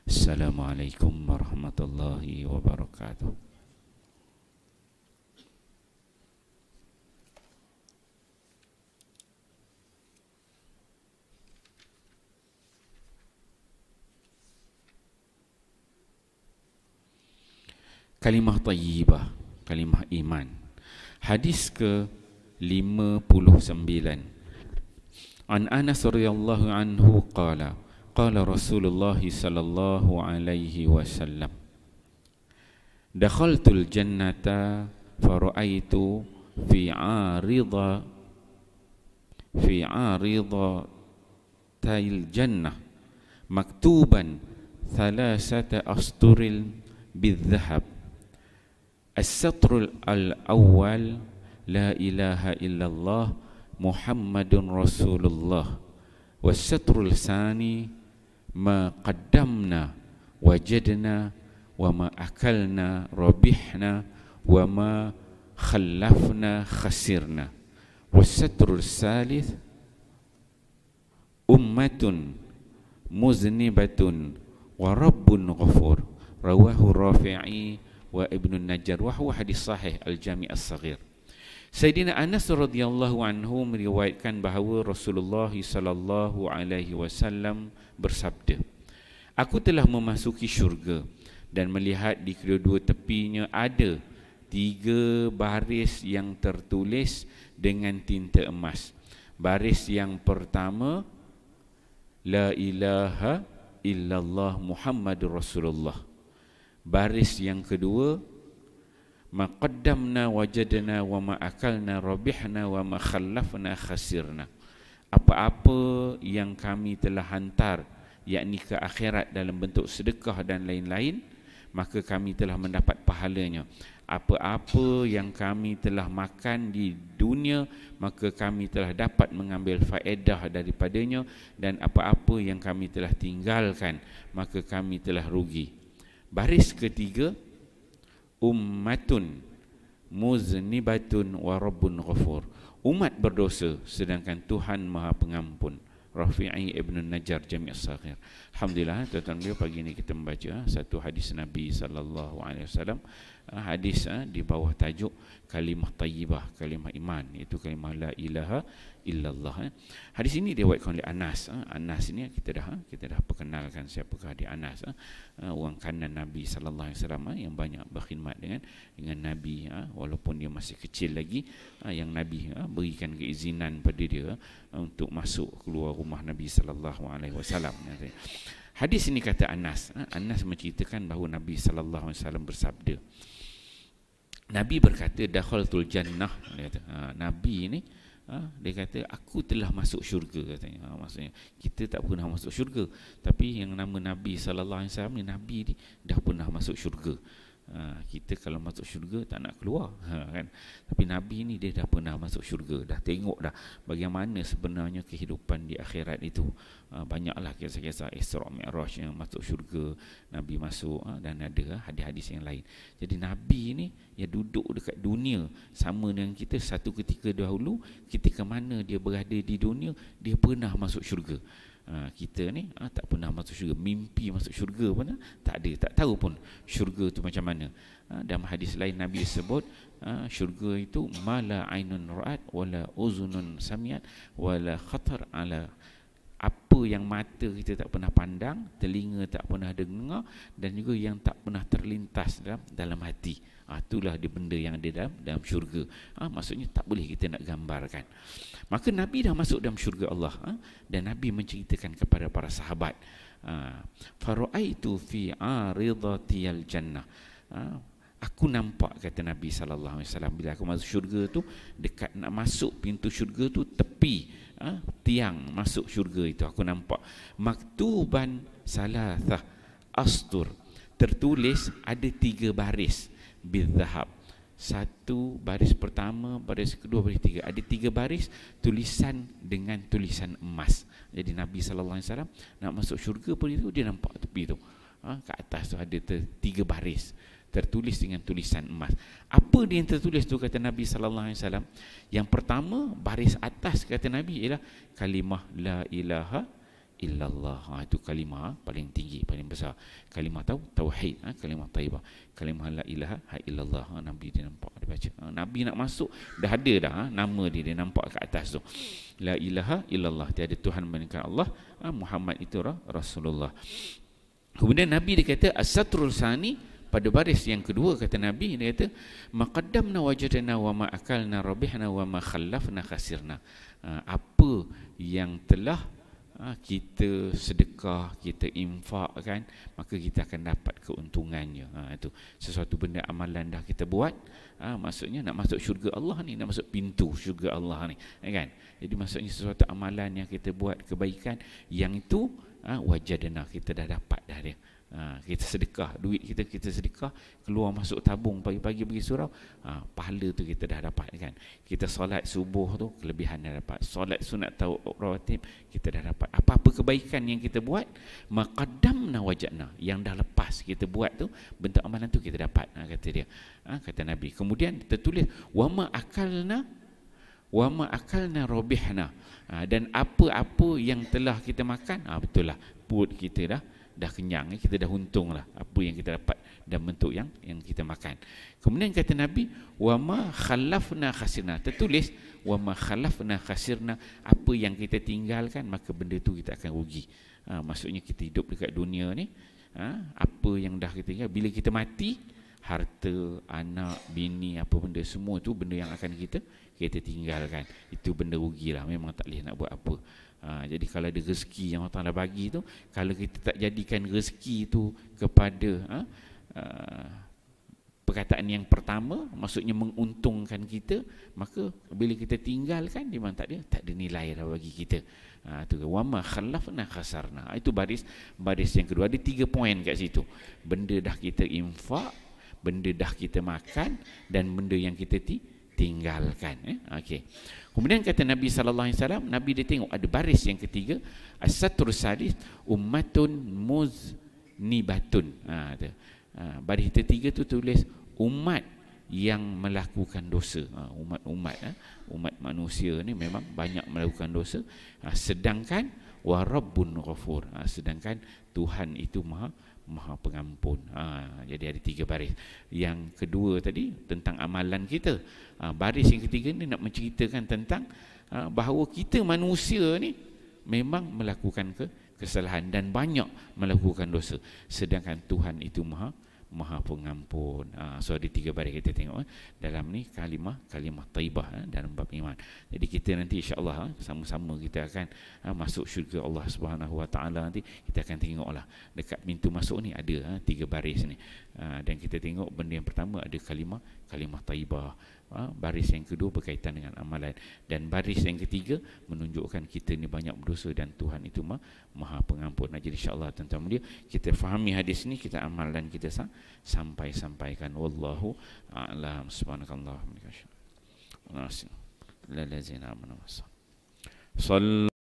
Assalamualaikum warahmatullahi wabarakatuh. Kalimah tayyibah, kalimah iman. Hadis ke 59. An Anas radhiyallahu anhu qala qala Rasulullah sallallahu alaihi wasallam dakhaltul jannata fara'aitu fi 'arida tail jannah maktuban thalathata asturil bidhahab. As-satrul al-awwal la ilaha illallah Muhammadun Rasulullah. Was-satrul tsani ma qaddamna wajadna wa ma akalna rabihna wa ma khallafna khasirna. Was-satrul tsalits ummatun muznibatun wa rabbun ghafur. Rawahu Rafi'i wa Ibnu Najjar wa huwa hadis sahih Al-Jami' As-Saghir. Sayyidina Anas radhiyallahu anhu meriwayatkan bahawa Rasulullah sallallahu alaihi wasallam bersabda, aku telah memasuki syurga dan melihat di kedua-dua tepinya ada 3 baris yang tertulis dengan tinta emas. Baris yang pertama, la ilaha illallah Muhammadur Rasulullah. Baris yang kedua, ma qaddamna wajadna wa ma akalna rabihna wa ma khallafna khasirna. Apa-apa yang kami telah hantar, yakni ke akhirat dalam bentuk sedekah dan lain-lain, maka kami telah mendapat pahalanya. Apa-apa yang kami telah makan di dunia, maka kami telah dapat mengambil faedah daripadanya, dan apa-apa yang kami telah tinggalkan, maka kami telah rugi. Baris ketiga, ummatun muznibatun wa rabbun ghafur. Umat berdosa sedangkan Tuhan Maha Pengampun. Rafi'i Ibn Najjar Jami' As-Saghir. Alhamdulillah, tuan-tuan, pagi ini kita membaca satu hadis Nabi sallallahu alaihi wasallam. Hadis di bawah tajuk kalimah tayyibah, kalimah iman, iaitu kalimah la ilaha illallah. Hadis ini diriwayatkan oleh Anas. Anas ini kita dah perkenalkan siapakah dia Anas. Orang kanan Nabi sallallahu alaihi wasallam yang banyak berkhidmat dengan Nabi, walaupun dia masih kecil lagi, yang Nabi berikan keizinan pada dia untuk masuk keluar rumah Nabi sallallahu alaihi wasallam. Hadis ini kata Anas. Anas menceritakan bahawa Nabi sallallahu alaihi wasallam bersabda. Nabi berkata dakhaltul jannah. Nabi ni dia kata aku telah masuk syurga katanya. Maksudnya kita tak pernah masuk syurga, tapi yang nama Nabi sallallahu alaihi wasallam ni, Nabi ni dah pernah masuk syurga. Kita kalau masuk syurga tak nak keluar, kan? Tapi Nabi ni dia dah pernah masuk syurga, dah tengok dah bagaimana sebenarnya kehidupan di akhirat itu. Banyaklah kisah-kisah Isra Mi'raj yang masuk syurga, Nabi masuk, dan ada hadis-hadis yang lain. Jadi Nabi ni dia duduk dekat dunia sama dengan kita. Satu ketika dahulu, ketika mana dia berada di dunia, dia pernah masuk syurga. Kita ni tak pernah masuk syurga, mimpi masuk syurga pun tak ada, tak tahu pun syurga tu macam mana. Dalam hadis lain Nabi sebut syurga itu mala ainun ra'at wala uzunun samiat wala khatar ala, apa yang mata kita tak pernah pandang, telinga tak pernah dengar, dan juga yang tak pernah terlintas dalam hati. Itulah dia benda yang ada dalam syurga. Maksudnya tak boleh kita nak gambarkan. Maka Nabi dah masuk dalam syurga Allah, dan Nabi menceritakan kepada para sahabat, fara'aitu fi 'aridatiyal jannah. Aku nampak, kata Nabi sallallahu alaihi wasallam, bila aku masuk syurga tu, dekat nak masuk pintu syurga tu, tepi tiang masuk syurga itu aku nampak maktuban salathah astur, tertulis ada 3 baris bidhahab. 1 baris pertama, baris kedua, baris 3. Ada 3 baris tulisan dengan tulisan emas. Jadi Nabi sallallahu alaihi wasallam nak masuk syurga pun itu dia nampak tepi tu. Kat atas tu ada 3 baris tertulis dengan tulisan emas. Apa dia yang tertulis tu, kata Nabi sallallahu alaihi wasallam? Yang pertama, baris atas kata Nabi ialah kalimah la ilaha illallah. Itu kalimah paling tinggi, paling besar. Kalimah tauhid, kalimah thayyibah. Kalimah la ilaha illallah. Nabi dia nampak, dia baca. Nabi nak masuk dah ada dah nama dia nampak kat atas tu. La ilaha illallah, tiada Tuhan melainkan Allah. Muhammad itu Rasulullah. Kemudian Nabi dia kata as-satrul sani, pada baris yang kedua kata Nabi, dia kata maqaddamna wajadna wa ma akalna rabihna wa ma khallafna khasirna. Apa yang telah kita sedekah, kita infak kan, maka kita akan dapat keuntungannya. Itu sesuatu benda amalan dah kita buat, maksudnya nak masuk syurga Allah ni, nak masuk pintu syurga Allah ni, kan? Jadi maksudnya sesuatu amalan yang kita buat kebaikan, yang itu wajadna, kita dah dapat dah dia. Kita sedekah, duit kita sedekah, keluar masuk tabung, pagi-pagi pergi surau, pahala tu kita dah dapat kan. Kita solat subuh tu, kelebihan dah dapat. Solat sunat rawatib, kita dah dapat. Apa-apa kebaikan yang kita buat, maqaddamna wajadna, yang dah lepas kita buat tu, bentuk amalan tu kita dapat, kata dia. Kata Nabi. Kemudian tertulis wama akalna robihna, dan apa-apa yang telah kita makan, betul lah, perut kita dah kenyang, kita dah untung lah apa yang kita dapat dalam bentuk yang kita makan. Kemudian kata Nabi wama khalafna khasirna, tertulis wama khalafna khasirna, apa yang kita tinggalkan maka benda tu kita akan rugi. Maksudnya kita hidup dekat dunia ni, apa yang dah kita tinggal, bila kita mati, harta, anak, bini, apa benda, semua tu benda yang akan kita tinggalkan. Itu benda rugilah, memang tak boleh nak buat apa. Jadi kalau ada rezeki yang Allah Ta'ala bagi tu, kalau kita tak jadikan rezeki tu kepada perkataan yang pertama, maksudnya menguntungkan kita, maka bila kita tinggalkan, dia memang tak ada nilai dah bagi kita. Tu wama khalafna khasarna. Itu baris yang kedua. Ada 3 poin kat situ. Benda dah kita infak, benda dah kita makan, dan benda yang kita tinggalkan. Okey. Kemudian kata Nabi sallallahu alaihi wasallam, Nabi dia tengok ada baris yang ketiga, as-satrus sadis ummatun muznibatun. Baris ketiga tu tulis umat yang melakukan dosa. Umat manusia ni memang banyak melakukan dosa, sedangkan wa rabbun ghafur, sedangkan Tuhan itu Maha Pengampun. Jadi ada 3 baris. Yang kedua tadi tentang amalan kita. Baris yang ketiga ni nak menceritakan tentang bahawa kita manusia ni memang melakukan kesalahan dan banyak melakukan dosa, sedangkan Tuhan itu Maha Pengampun. So ada 3 baris kita tengok dalam ni kalimah thayyibah dalam bab iman. Jadi kita nanti insya-Allah sama-sama kita akan masuk syurga Allah Subhanahu Wa Taala. Nanti kita akan tengoklah dekat pintu masuk ni ada 3 baris ni. Dan kita tengok benda yang pertama ada kalimah thayyibah. Baris yang kedua berkaitan dengan amalan, dan baris yang ketiga menunjukkan kita ni banyak berdosa dan Tuhan itu Maha Pengampun. Jadi insya-Allah tuan-tuan dia, kita fahami hadis ni, kita amal dan kita sampaikan. Wallahu a'lam. Subhanakallah wa bihamdika.